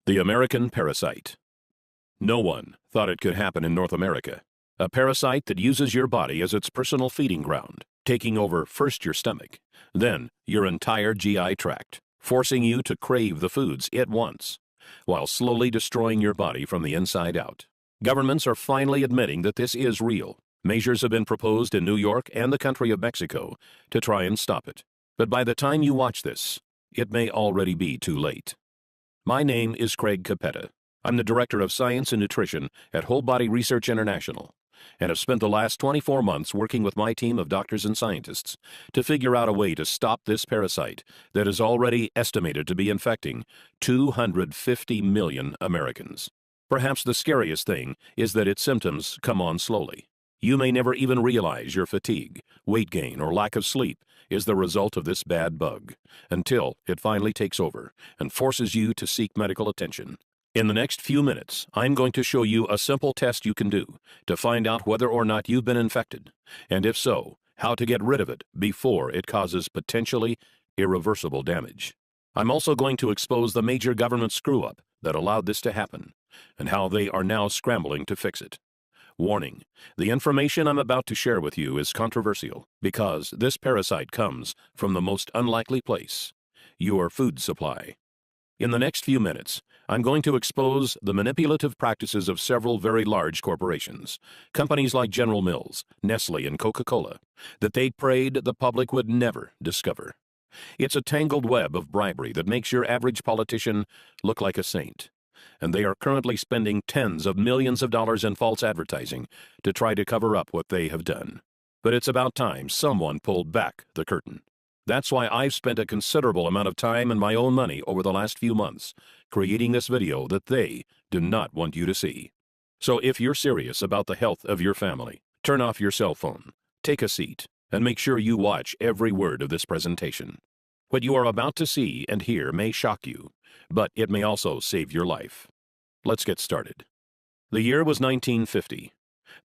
The American parasite. No one thought it could happen in North America. A parasite that uses your body as its personal feeding ground, taking over first your stomach, then your entire GI tract, forcing you to crave the foods it wants, while slowly destroying your body from the inside out. Governments are finally admitting that this is real. Measures have been proposed in New York and the country of Mexico to try and stop it. But by the time you watch this, it may already be too late. My name is Craig Capetta. I'm the Director of Science and Nutrition at Whole Body Research International, and have spent the last 24 months working with my team of doctors and scientists to figure out a way to stop this parasite that is already estimated to be infecting 250 million Americans. Perhaps the scariest thing is that its symptoms come on slowly. You may never even realize your fatigue, weight gain, or lack of sleep is the result of this bad bug, until it finally takes over and forces you to seek medical attention. In the next few minutes, I'm going to show you a simple test you can do to find out whether or not you've been infected, and if so, how to get rid of it before it causes potentially irreversible damage. I'm also going to expose the major government screw-up that allowed this to happen, and how they are now scrambling to fix it. Warning, the information I'm about to share with you is controversial because this parasite comes from the most unlikely place, your food supply. In the next few minutes, I'm going to expose the manipulative practices of several very large corporations, companies like General Mills, Nestle, and Coca-Cola, that they prayed the public would never discover. It's a tangled web of bribery that makes your average politician look like a saint, and they are currently spending tens of millions of dollars in false advertising to try to cover up what they have done. But it's about time someone pulled back the curtain. That's why I've spent a considerable amount of time and my own money over the last few months creating this video that they do not want you to see. So if you're serious about the health of your family, turn off your cell phone, take a seat, and make sure you watch every word of this presentation. What you are about to see and hear may shock you, but it may also save your life. Let's get started. The year was 1950.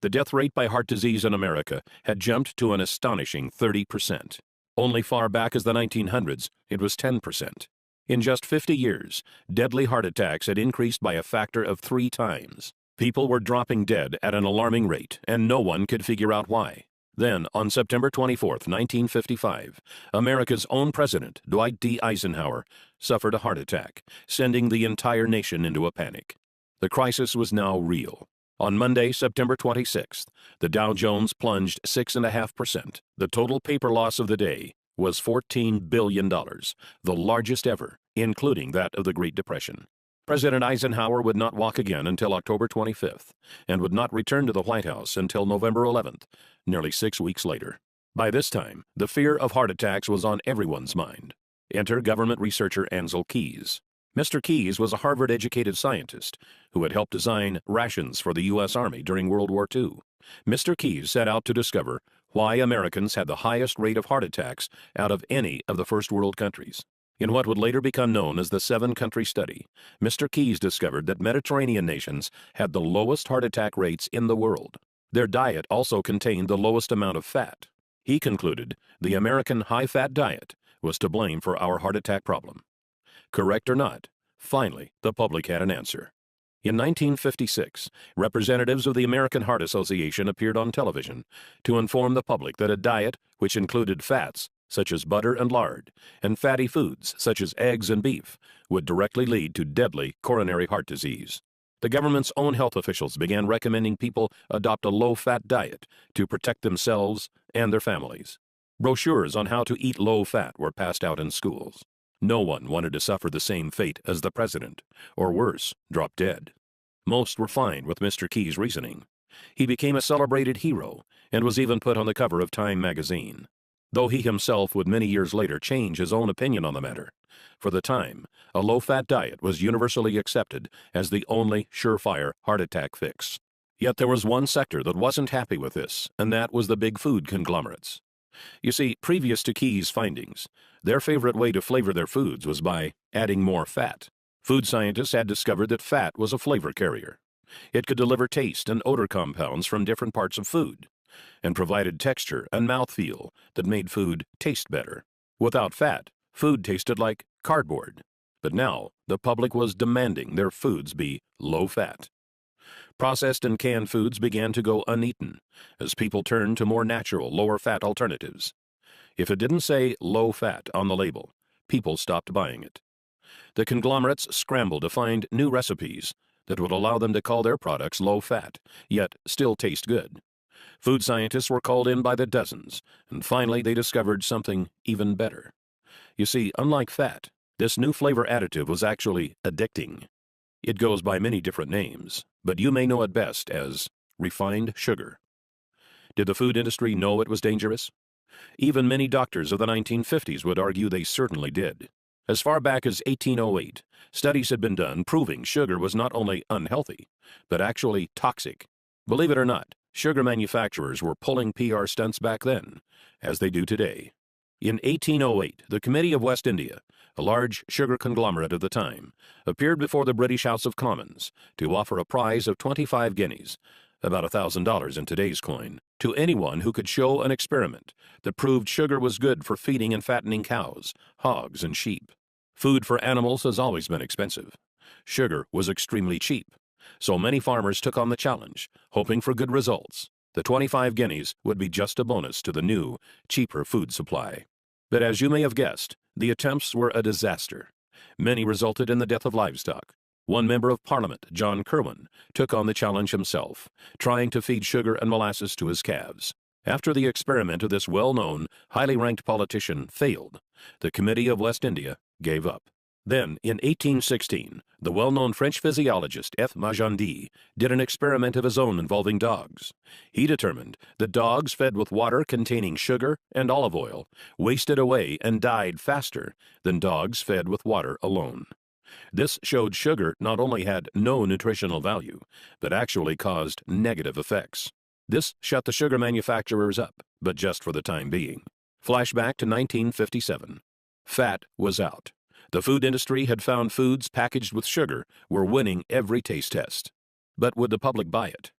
The death rate by heart disease in America had jumped to an astonishing 30%. Only far back as the 1900s, it was 10%. In just 50 years, deadly heart attacks had increased by a factor of 3 times. People were dropping dead at an alarming rate, and no one could figure out why. Then, on September 24, 1955, America's own president, Dwight D. Eisenhower, suffered a heart attack, sending the entire nation into a panic. The crisis was now real. On Monday, September 26th, the Dow Jones plunged 6.5%. The total paper loss of the day was $14 billion, the largest ever, including that of the Great Depression. President Eisenhower would not walk again until October 25th, and would not return to the White House until November 11th, nearly 6 weeks later. By this time, the fear of heart attacks was on everyone's mind. Enter government researcher Ancel Keys. Mr. Keys was a Harvard-educated scientist who had helped design rations for the U.S. Army during World War II. Mr. Keys set out to discover why Americans had the highest rate of heart attacks out of any of the first world countries. In what would later become known as the 7-country study, Mr. Keys discovered that Mediterranean nations had the lowest heart attack rates in the world. Their diet also contained the lowest amount of fat. He concluded the American high-fat diet was to blame for our heart attack problem. Correct or not, finally, the public had an answer. In 1956, representatives of the American Heart Association appeared on television to inform the public that a diet which included fats, such as butter and lard, and fatty foods, such as eggs and beef, would directly lead to deadly coronary heart disease. The government's own health officials began recommending people adopt a low-fat diet to protect themselves and their families. Brochures on how to eat low-fat were passed out in schools. No one wanted to suffer the same fate as the president, or worse, drop dead. Most were fine with Mr. Keys' reasoning. He became a celebrated hero and was even put on the cover of Time magazine, though he himself would many years later change his own opinion on the matter. For the time, a low-fat diet was universally accepted as the only surefire heart attack fix. Yet there was one sector that wasn't happy with this, and that was the big food conglomerates. You see, previous to Keys' findings, their favorite way to flavor their foods was by adding more fat. Food scientists had discovered that fat was a flavor carrier. It could deliver taste and odor compounds from different parts of food, and provided texture and mouthfeel that made food taste better. Without fat, food tasted like cardboard. But now, the public was demanding their foods be low-fat. Processed and canned foods began to go uneaten as people turned to more natural, lower-fat alternatives. If it didn't say low-fat on the label, people stopped buying it. The conglomerates scrambled to find new recipes that would allow them to call their products low-fat, yet still taste good. Food scientists were called in by the dozens, and finally they discovered something even better. You see, unlike fat, this new flavor additive was actually addicting. It goes by many different names, but you may know it best as refined sugar. Did the food industry know it was dangerous? Even many doctors of the 1950s would argue they certainly did. As far back as 1808, studies had been done proving sugar was not only unhealthy, but actually toxic. Believe it or not, sugar manufacturers were pulling PR stunts back then, as they do today. In 1808, the Committee of West India, a large sugar conglomerate of the time, appeared before the British House of Commons to offer a prize of 25 guineas, about $1,000 in today's coin, to anyone who could show an experiment that proved sugar was good for feeding and fattening cows, hogs, and sheep. Food for animals has always been expensive. Sugar was extremely cheap, so many farmers took on the challenge, hoping for good results. The 25 guineas would be just a bonus to the new, cheaper food supply. But as you may have guessed, the attempts were a disaster. Many resulted in the death of livestock. One member of Parliament, John Kirwan, took on the challenge himself, trying to feed sugar and molasses to his calves. After the experiment of this well-known, highly ranked politician failed, the Committee of West India gave up. Then, in 1816, the well-known French physiologist F. Magendie did an experiment of his own involving dogs. He determined that dogs fed with water containing sugar and olive oil wasted away and died faster than dogs fed with water alone. This showed sugar not only had no nutritional value, but actually caused negative effects. This shut the sugar manufacturers up, but just for the time being. Flashback to 1957. Fat was out. The food industry had found foods packaged with sugar were winning every taste test. But would the public buy it?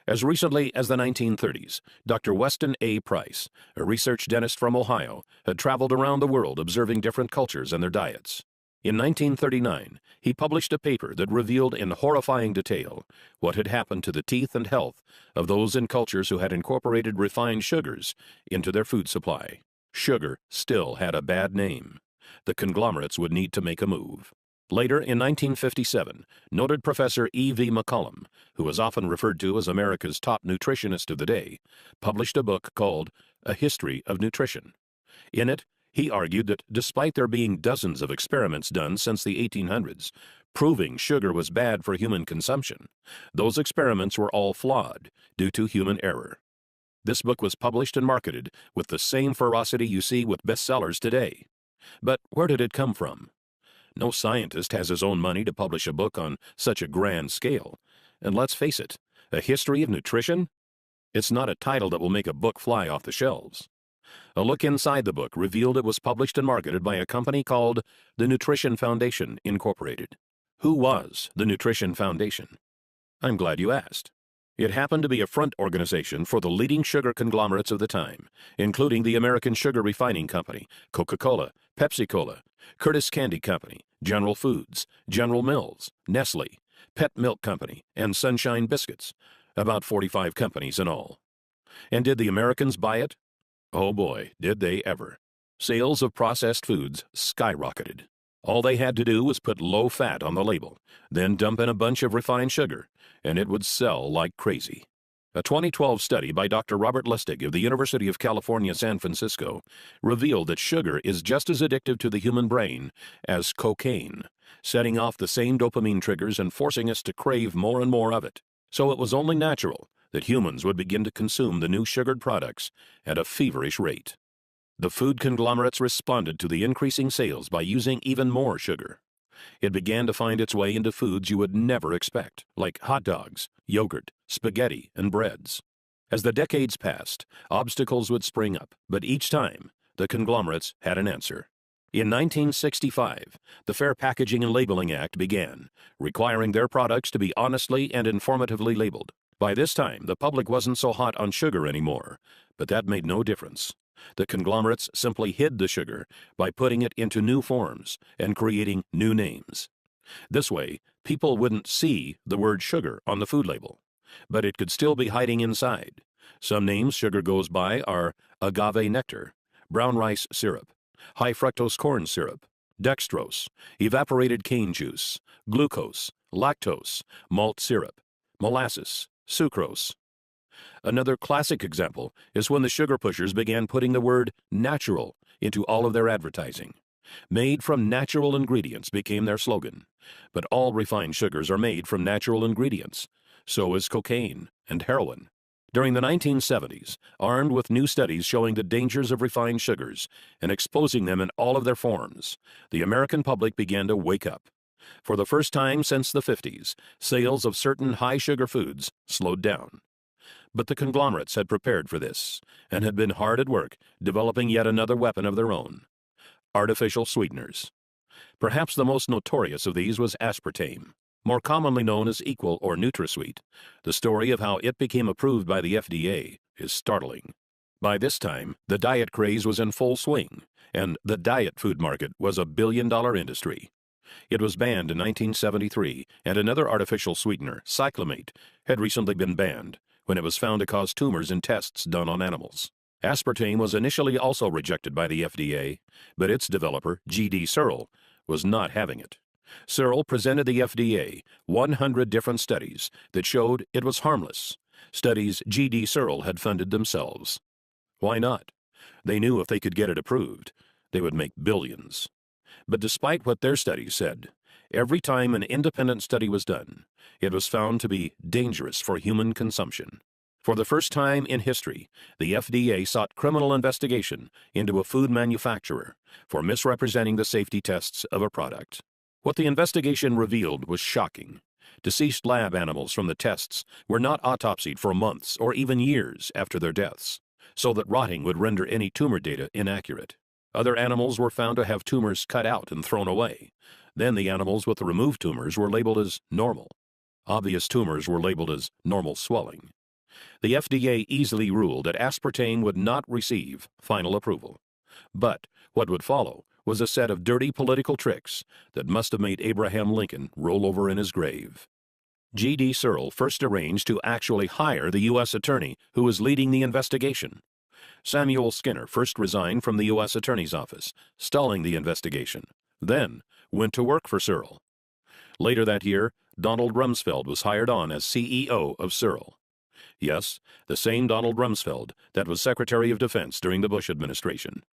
As recently as the 1930s, Dr. Weston A. Price, a research dentist from Ohio, had traveled around the world observing different cultures and their diets. In 1939, he published a paper that revealed in horrifying detail what had happened to the teeth and health of those in cultures who had incorporated refined sugars into their food supply. Sugar still had a bad name. The conglomerates would need to make a move. Later, in 1957, noted Professor E.V. McCollum, who is often referred to as America's top nutritionist of the day, published a book called A History of Nutrition. In it, he argued that despite there being dozens of experiments done since the 1800s, proving sugar was bad for human consumption, those experiments were all flawed due to human error. This book was published and marketed with the same ferocity you see with bestsellers today. But where did it come from? No scientist has his own money to publish a book on such a grand scale. And let's face it, A History of Nutrition? It's not a title that will make a book fly off the shelves. A look inside the book revealed it was published and marketed by a company called the Nutrition Foundation, Incorporated. Who was the Nutrition Foundation? I'm glad you asked. It happened to be a front organization for the leading sugar conglomerates of the time, including the American Sugar Refining Company, Coca-Cola, Pepsi-Cola, Curtis Candy Company, General Foods, General Mills, Nestle, Pet Milk Company, and Sunshine Biscuits, about 45 companies in all. And did the Americans buy it? Oh boy, did they ever. Sales of processed foods skyrocketed. All they had to do was put low fat on the label, then dump in a bunch of refined sugar, and it would sell like crazy. A 2012 study by Dr. Robert Lustig of the University of California, San Francisco, revealed that sugar is just as addictive to the human brain as cocaine, setting off the same dopamine triggers and forcing us to crave more and more of it. So it was only natural that humans would begin to consume the new sugared products at a feverish rate. The food conglomerates responded to the increasing sales by using even more sugar. It began to find its way into foods you would never expect, like hot dogs, yogurt, spaghetti, and breads. As the decades passed, obstacles would spring up, but each time, the conglomerates had an answer. In 1965, the Fair Packaging and Labeling Act began, requiring their products to be honestly and informatively labeled. By this time, the public wasn't so hot on sugar anymore, but that made no difference. The conglomerates simply hid the sugar by putting it into new forms and creating new names. This way, people wouldn't see the word sugar on the food label, but it could still be hiding inside. Some names sugar goes by are agave nectar, brown rice syrup, high fructose corn syrup, dextrose, evaporated cane juice, glucose, lactose, malt syrup, molasses, sucrose. Another classic example is when the sugar pushers began putting the word natural into all of their advertising. Made from natural ingredients became their slogan. But all refined sugars are made from natural ingredients. So is cocaine and heroin. During the 1970s, armed with new studies showing the dangers of refined sugars and exposing them in all of their forms, the American public began to wake up. For the first time since the 50s, sales of certain high-sugar foods slowed down. But the conglomerates had prepared for this and had been hard at work developing yet another weapon of their own: artificial sweeteners. Perhaps the most notorious of these was aspartame, more commonly known as Equal or NutraSweet. The story of how it became approved by the FDA is startling. By this time, the diet craze was in full swing, and the diet food market was a billion-dollar industry. It was banned in 1973, and another artificial sweetener, cyclamate, had recently been banned when it was found to cause tumors in tests done on animals. Aspartame was initially also rejected by the FDA, but its developer, G.D. Searle, was not having it. Searle presented the FDA 100 different studies that showed it was harmless, studies G.D. Searle had funded themselves. Why not? They knew if they could get it approved, they would make billions. But despite what their studies said, every time an independent study was done, it was found to be dangerous for human consumption. For the first time in history, the FDA sought criminal investigation into a food manufacturer for misrepresenting the safety tests of a product. What the investigation revealed was shocking. Deceased lab animals from the tests were not autopsied for months or even years after their deaths, so that rotting would render any tumor data inaccurate. Other animals were found to have tumors cut out and thrown away. Then the animals with the removed tumors were labeled as normal. Obvious tumors were labeled as normal swelling. The FDA easily ruled that aspartame would not receive final approval. But what would follow was a set of dirty political tricks that must have made Abraham Lincoln roll over in his grave. G.D. Searle first arranged to actually hire the U.S. attorney who was leading the investigation. Samuel Skinner first resigned from the U.S. Attorney's Office, stalling the investigation, then went to work for Searle. Later that year, Donald Rumsfeld was hired on as CEO of Searle. Yes, the same Donald Rumsfeld that was Secretary of Defense during the Bush administration.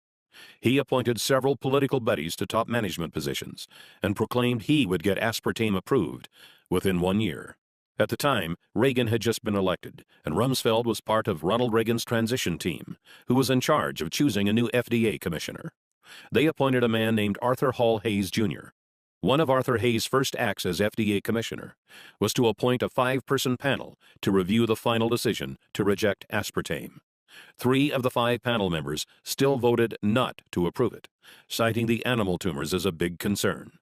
He appointed several political buddies to top management positions and proclaimed he would get aspartame approved within 1 year. At the time, Reagan had just been elected, and Rumsfeld was part of Ronald Reagan's transition team, who was in charge of choosing a new FDA commissioner. They appointed a man named Arthur Hall Hayes, Jr. One of Arthur Hayes' first acts as FDA commissioner was to appoint a 5-person panel to review the final decision to reject aspartame. 3 of the 5 panel members still voted not to approve it, citing the animal tumors as a big concern.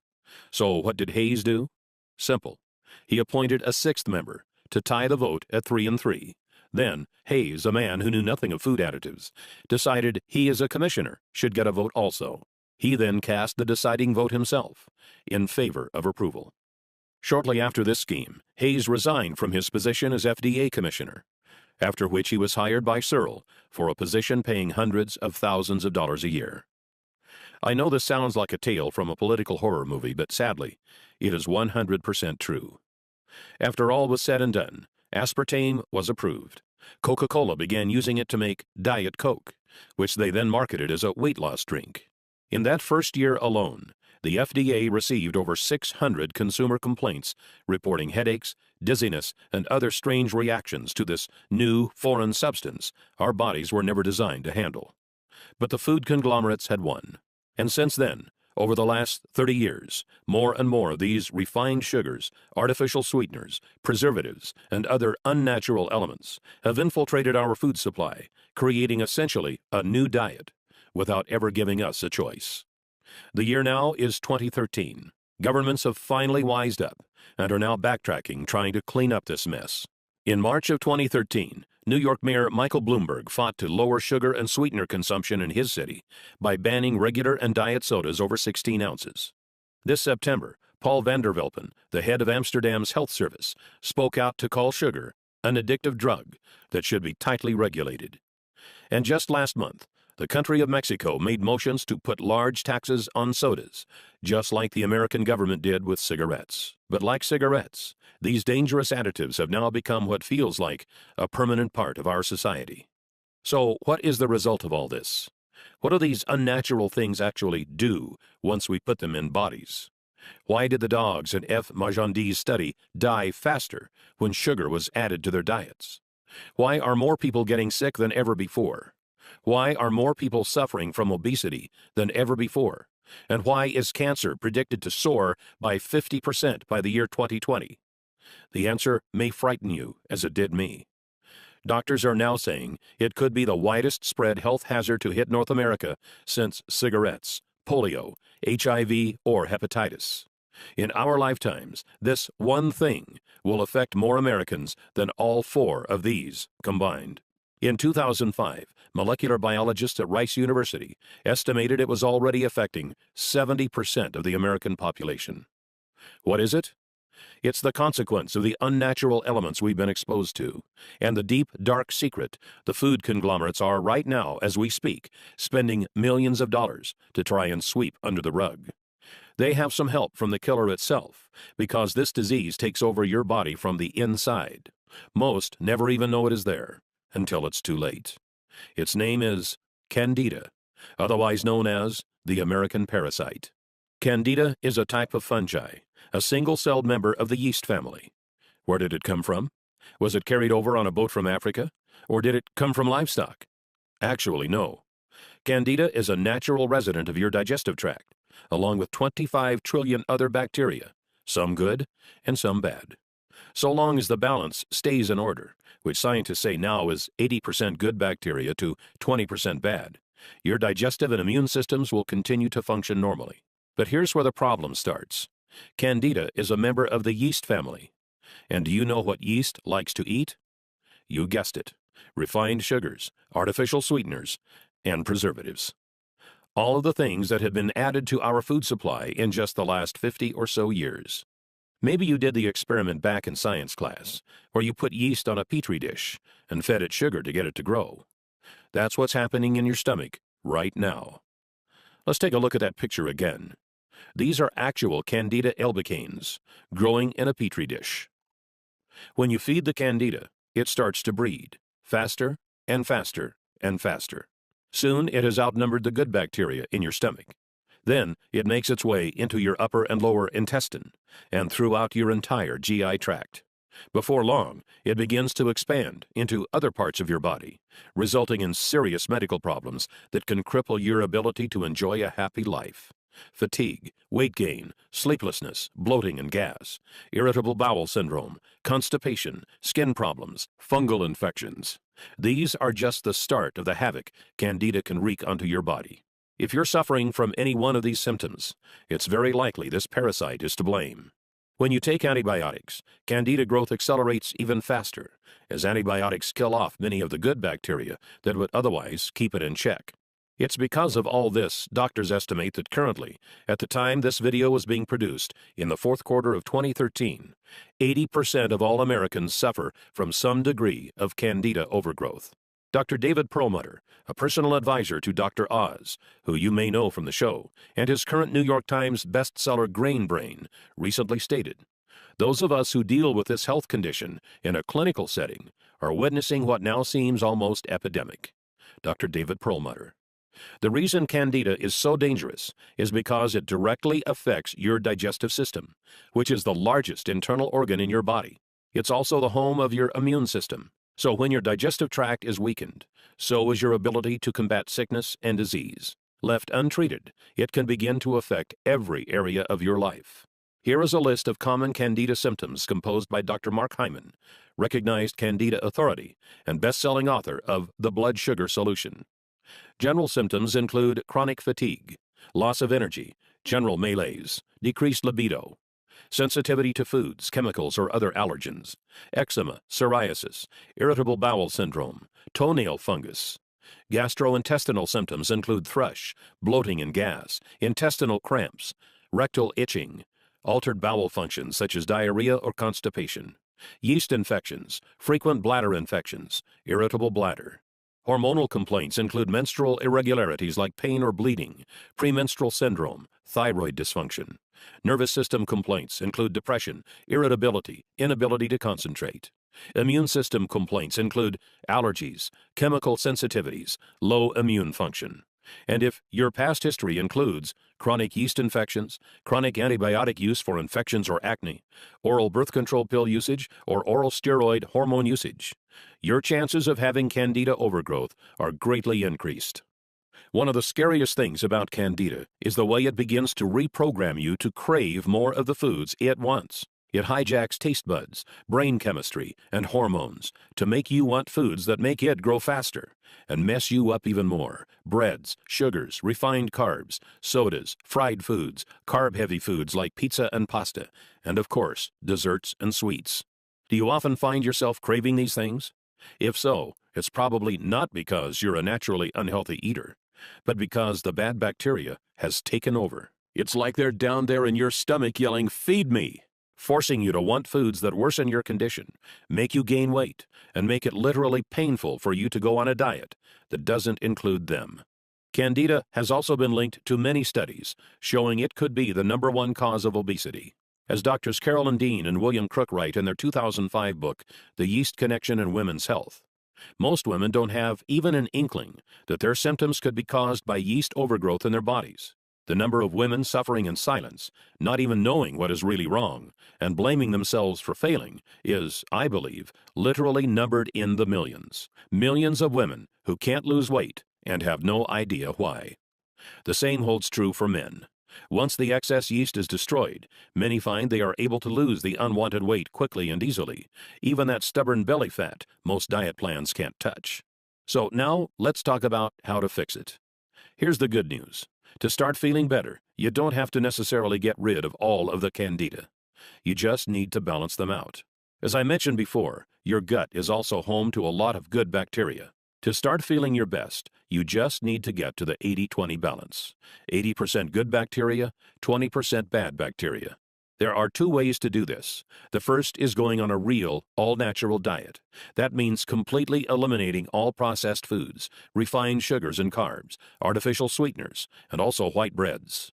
So what did Hayes do? Simple. He appointed a 6th member to tie the vote at 3-3. Then Hayes, a man who knew nothing of food additives, decided he as a commissioner should get a vote also. He then cast the deciding vote himself in favor of approval. Shortly after this scheme, Hayes resigned from his position as FDA commissioner, after which he was hired by Searle for a position paying hundreds of thousands of dollars a year. I know this sounds like a tale from a political horror movie, but sadly, it is 100% true. After all was said and done, aspartame was approved. Coca-Cola began using it to make Diet Coke, which they then marketed as a weight loss drink. In that first year alone, the FDA received over 600 consumer complaints reporting headaches, dizziness, and other strange reactions to this new, foreign substance our bodies were never designed to handle. But the food conglomerates had won. And since then, over the last 30 years, more and more of these refined sugars, artificial sweeteners, preservatives, and other unnatural elements have infiltrated our food supply, creating essentially a new diet, without ever giving us a choice. The year now is 2013. Governments have finally wised up and are now backtracking, trying to clean up this mess. In March of 2013, New York Mayor Michael Bloomberg fought to lower sugar and sweetener consumption in his city by banning regular and diet sodas over 16 ounces. This September, Paul van der Velpen, the head of Amsterdam's health service, spoke out to call sugar an addictive drug that should be tightly regulated. And just last month, the country of Mexico made motions to put large taxes on sodas, just like the American government did with cigarettes. But like cigarettes, these dangerous additives have now become what feels like a permanent part of our society. So, what is the result of all this? What do these unnatural things actually do once we put them in bodies? Why did the dogs in F. Magendie's study die faster when sugar was added to their diets? Why are more people getting sick than ever before? Why are more people suffering from obesity than ever before? And why is cancer predicted to soar by 50% by the year 2020? The answer may frighten you, as it did me. Doctors are now saying it could be the widest spread health hazard to hit North America since cigarettes, polio, HIV, or hepatitis. In our lifetimes, this one thing will affect more Americans than all four of these combined. In 2005, molecular biologists at Rice University estimated it was already affecting 70% of the American population. What is it? It's the consequence of the unnatural elements we've been exposed to, and the deep, dark secret the food conglomerates are right now, as we speak, spending millions of dollars to try and sweep under the rug. They have some help from the killer itself, because this disease takes over your body from the inside. Most never even know it is there, until it's too late. Its name is Candida, otherwise known as the American parasite. Candida is a type of fungi, a single-celled member of the yeast family. Where did it come from? Was it carried over on a boat from Africa? Or did it come from livestock? Actually, no. Candida is a natural resident of your digestive tract, along with 25 trillion other bacteria, some good and some bad. So long as the balance stays in order, which scientists say now is 80% good bacteria to 20% bad, your digestive and immune systems will continue to function normally. But here's where the problem starts. Candida is a member of the yeast family. And do you know what yeast likes to eat? You guessed it. Refined sugars, artificial sweeteners, and preservatives. All of the things that have been added to our food supply in just the last 50 or so years. Maybe you did the experiment back in science class, where you put yeast on a petri dish and fed it sugar to get it to grow. That's what's happening in your stomach right now. Let's take a look at that picture again. These are actual Candida albicans growing in a petri dish. When you feed the Candida, it starts to breed, faster and faster and faster. Soon it has outnumbered the good bacteria in your stomach. Then it makes its way into your upper and lower intestine and throughout your entire GI tract. Before long, it begins to expand into other parts of your body, resulting in serious medical problems that can cripple your ability to enjoy a happy life. Fatigue, weight gain, sleeplessness, bloating and gas, irritable bowel syndrome, constipation, skin problems, fungal infections. These are just the start of the havoc Candida can wreak onto your body. If you're suffering from any one of these symptoms, it's very likely this parasite is to blame. When you take antibiotics, Candida growth accelerates even faster, as antibiotics kill off many of the good bacteria that would otherwise keep it in check. It's because of all this, doctors estimate that currently, at the time this video was being produced, in the fourth quarter of 2013, 80% of all Americans suffer from some degree of Candida overgrowth. Dr. David Perlmutter, a personal advisor to Dr. Oz, who you may know from the show, and his current New York Times bestseller Grain Brain, recently stated, "Those of us who deal with this health condition in a clinical setting are witnessing what now seems almost epidemic." Dr. David Perlmutter. The reason Candida is so dangerous is because it directly affects your digestive system, which is the largest internal organ in your body. It's also the home of your immune system. So when your digestive tract is weakened, so is your ability to combat sickness and disease. Left untreated, it can begin to affect every area of your life. Here is a list of common Candida symptoms composed by Dr. Mark Hyman, recognized Candida authority and best-selling author of The Blood Sugar Solution. General symptoms include chronic fatigue, loss of energy, general malaise, decreased libido, sensitivity to foods, chemicals, or other allergens, eczema, psoriasis, irritable bowel syndrome, toenail fungus. Gastrointestinal symptoms include thrush, bloating and gas, intestinal cramps, rectal itching, altered bowel functions such as diarrhea or constipation, yeast infections, frequent bladder infections, irritable bladder. Hormonal complaints include menstrual irregularities like pain or bleeding, premenstrual syndrome, thyroid dysfunction. Nervous system complaints include depression, irritability, inability to concentrate. Immune system complaints include allergies, chemical sensitivities, low immune function. And if your past history includes chronic yeast infections, chronic antibiotic use for infections or acne, oral birth control pill usage, or oral steroid hormone usage, your chances of having Candida overgrowth are greatly increased. One of the scariest things about Candida is the way it begins to reprogram you to crave more of the foods it wants. It hijacks taste buds, brain chemistry, and hormones to make you want foods that make it grow faster and mess you up even more. Breads, sugars, refined carbs, sodas, fried foods, carb-heavy foods like pizza and pasta, and of course, desserts and sweets. Do you often find yourself craving these things? If so, it's probably not because you're a naturally unhealthy eater, but because the bad bacteria has taken over. It's like they're down there in your stomach yelling, "Feed me!" forcing you to want foods that worsen your condition, make you gain weight, and make it literally painful for you to go on a diet that doesn't include them. Candida has also been linked to many studies showing it could be the #1 cause of obesity. As Doctors Carolyn Dean and William Crook write in their 2005 book, The Yeast Connection in Women's Health, most women don't have even an inkling that their symptoms could be caused by yeast overgrowth in their bodies. The number of women suffering in silence, not even knowing what is really wrong, and blaming themselves for failing is, I believe, literally numbered in the millions. Millions of women who can't lose weight and have no idea why. The same holds true for men. Once the excess yeast is destroyed, many find they are able to lose the unwanted weight quickly and easily, even that stubborn belly fat most diet plans can't touch. So now let's talk about how to fix it. Here's the good news. To start feeling better, you don't have to necessarily get rid of all of the Candida. You just need to balance them out. As I mentioned before, your gut is also home to a lot of good bacteria. To start feeling your best, you just need to get to the 80-20 balance. 80% good bacteria, 20% bad bacteria. There are 2 ways to do this. The first is going on a real, all-natural diet. That means completely eliminating all processed foods, refined sugars and carbs, artificial sweeteners, and also white breads.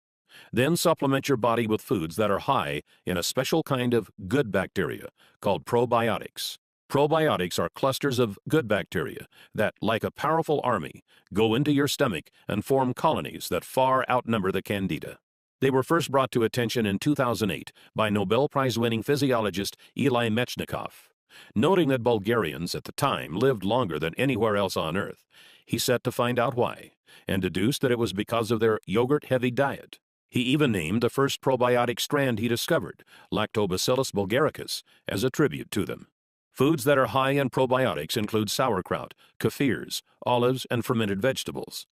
Then supplement your body with foods that are high in a special kind of good bacteria called probiotics. Probiotics are clusters of good bacteria that, like a powerful army, go into your stomach and form colonies that far outnumber the Candida. They were first brought to attention in 2008 by Nobel Prize-winning physiologist Eli Metchnikoff. Noting that Bulgarians at the time lived longer than anywhere else on Earth, he set to find out why, and deduced that it was because of their yogurt-heavy diet. He even named the first probiotic strand he discovered, Lactobacillus bulgaricus, as a tribute to them. Foods that are high in probiotics include sauerkraut, kefirs, olives, and fermented vegetables.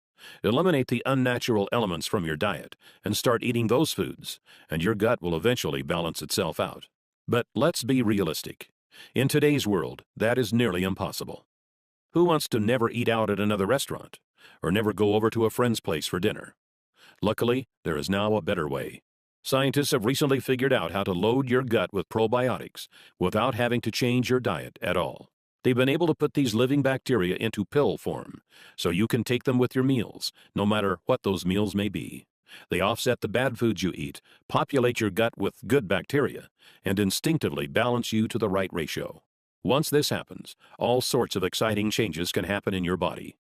Eliminate the unnatural elements from your diet and start eating those foods, and your gut will eventually balance itself out. But let's be realistic. In today's world, that is nearly impossible. Who wants to never eat out at another restaurant, or never go over to a friend's place for dinner? Luckily, there is now a better way. Scientists have recently figured out how to load your gut with probiotics without having to change your diet at all. They've been able to put these living bacteria into pill form, so you can take them with your meals, no matter what those meals may be. They offset the bad foods you eat, populate your gut with good bacteria, and instinctively balance you to the right ratio. Once this happens, all sorts of exciting changes can happen in your body.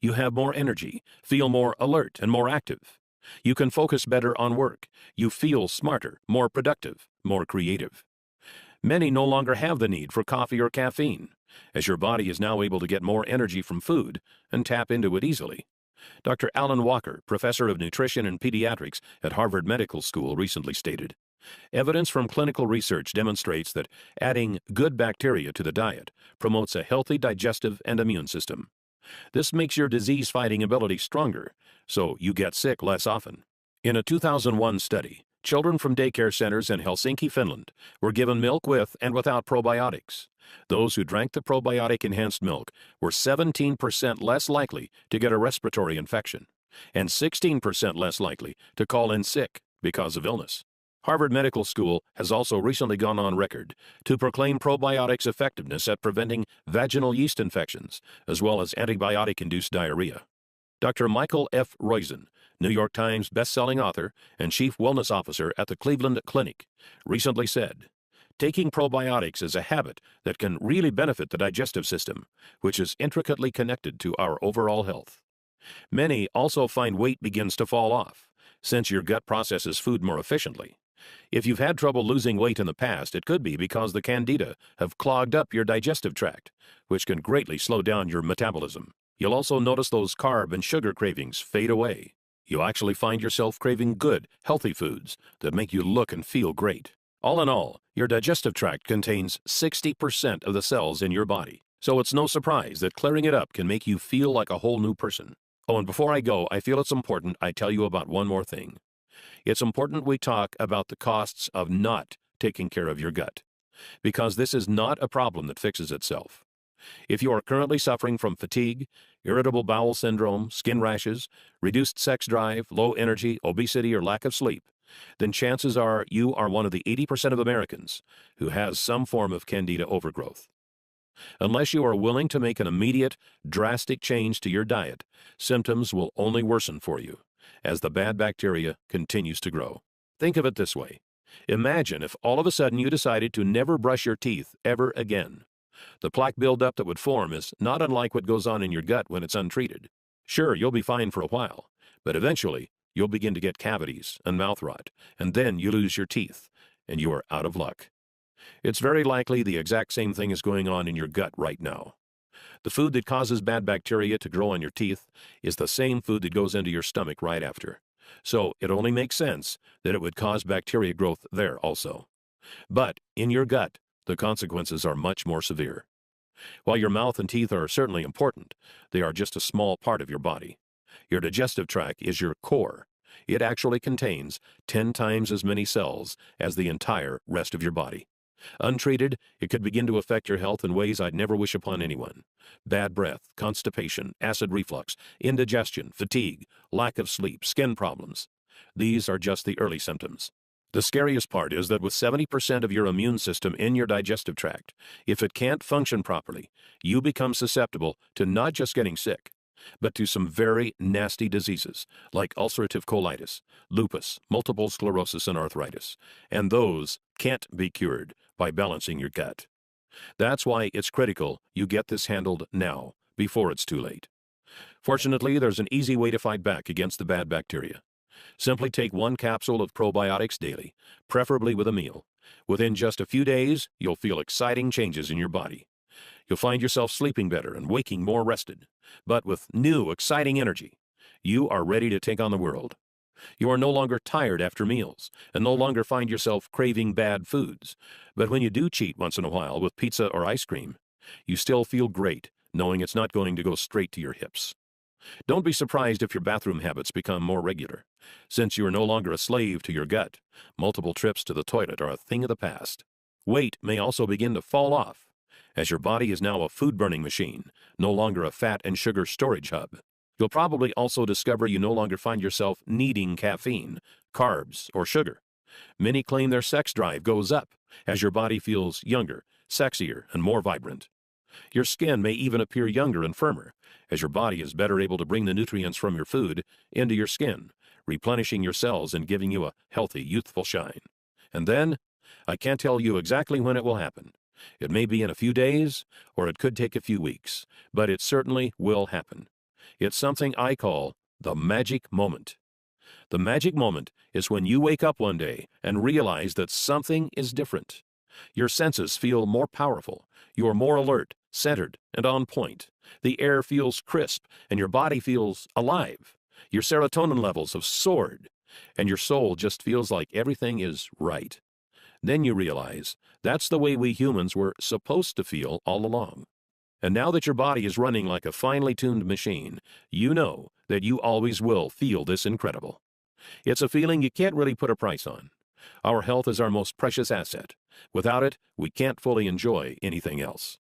You have more energy, feel more alert and more active. You can focus better on work. You feel smarter, more productive, more creative. Many no longer have the need for coffee or caffeine, as your body is now able to get more energy from food and tap into it easily. Dr. Alan Walker, professor of nutrition and pediatrics at Harvard Medical School, recently stated, "Evidence from clinical research demonstrates that adding good bacteria to the diet promotes a healthy digestive and immune system. This makes your disease-fighting ability stronger, so you get sick less often." In a 2001 study, Children from daycare centers in Helsinki, Finland, were given milk with and without probiotics. Those who drank the probiotic-enhanced milk were 17% less likely to get a respiratory infection and 16% less likely to call in sick because of illness. Harvard Medical School has also recently gone on record to proclaim probiotics' effectiveness at preventing vaginal yeast infections, as well as antibiotic-induced diarrhea. Dr. Michael F. Roizen, New York Times best-selling author and chief wellness officer at the Cleveland Clinic, recently said, "Taking probiotics is a habit that can really benefit the digestive system, which is intricately connected to our overall health." Many also find weight begins to fall off, since your gut processes food more efficiently. If you've had trouble losing weight in the past, it could be because the Candida have clogged up your digestive tract, which can greatly slow down your metabolism. You'll also notice those carb and sugar cravings fade away. You actually find yourself craving good, healthy foods that make you look and feel great. All in all, your digestive tract contains 60% of the cells in your body, so it's no surprise that clearing it up can make you feel like a whole new person. Oh, and before I go, I feel it's important I tell you about one more thing. It's important we talk about the costs of not taking care of your gut, because this is not a problem that fixes itself. If you are currently suffering from fatigue, irritable bowel syndrome, skin rashes, reduced sex drive, low energy, obesity, or lack of sleep, then chances are you are one of the 80% of Americans who has some form of Candida overgrowth. Unless you are willing to make an immediate, drastic change to your diet, symptoms will only worsen for you as the bad bacteria continues to grow. Think of it this way. Imagine if all of a sudden you decided to never brush your teeth ever again. The plaque buildup that would form is not unlike what goes on in your gut when it's untreated. Sure, you'll be fine for a while, but eventually you'll begin to get cavities and mouth rot, and then you lose your teeth, and you are out of luck. It's very likely the exact same thing is going on in your gut right now. The food that causes bad bacteria to grow on your teeth is the same food that goes into your stomach right after. So it only makes sense that it would cause bacteria growth there also. But in your gut, the consequences are much more severe. While your mouth and teeth are certainly important, they are just a small part of your body. Your digestive tract is your core. It actually contains 10 times as many cells as the entire rest of your body. Untreated, it could begin to affect your health in ways I'd never wish upon anyone. Bad breath, constipation, acid reflux, indigestion, fatigue, lack of sleep, skin problems. These are just the early symptoms. The scariest part is that with 70% of your immune system in your digestive tract, if it can't function properly, you become susceptible to not just getting sick, but to some very nasty diseases like ulcerative colitis, lupus, multiple sclerosis, and arthritis. And those can't be cured by balancing your gut. That's why it's critical you get this handled now, before it's too late. Fortunately, there's an easy way to fight back against the bad bacteria. Simply take 1 capsule of probiotics daily, preferably with a meal. Within just a few days, you'll feel exciting changes in your body. You'll find yourself sleeping better and waking more rested, but with new, exciting energy. You are ready to take on the world. You are no longer tired after meals and no longer find yourself craving bad foods. But when you do cheat once in a while with pizza or ice cream, you still feel great knowing it's not going to go straight to your hips. Don't be surprised if your bathroom habits become more regular. Since you are no longer a slave to your gut, multiple trips to the toilet are a thing of the past. Weight may also begin to fall off, as your body is now a food-burning machine, no longer a fat and sugar storage hub. You'll probably also discover you no longer find yourself needing caffeine, carbs, or sugar. Many claim their sex drive goes up as your body feels younger, sexier, and more vibrant. Your skin may even appear younger and firmer, as your body is better able to bring the nutrients from your food into your skin, replenishing your cells and giving you a healthy, youthful shine. And then, I can't tell you exactly when it will happen. It may be in a few days, or it could take a few weeks, but it certainly will happen. It's something I call the magic moment. The magic moment is when you wake up one day and realize that something is different. Your senses feel more powerful. You are more alert, centered, and on point. The air feels crisp, and your body feels alive. Your serotonin levels have soared, and your soul just feels like everything is right. Then you realize that's the way we humans were supposed to feel all along. And now that your body is running like a finely tuned machine, you know that you always will feel this incredible. It's a feeling you can't really put a price on. Our health is our most precious asset. Without it, we can't fully enjoy anything else.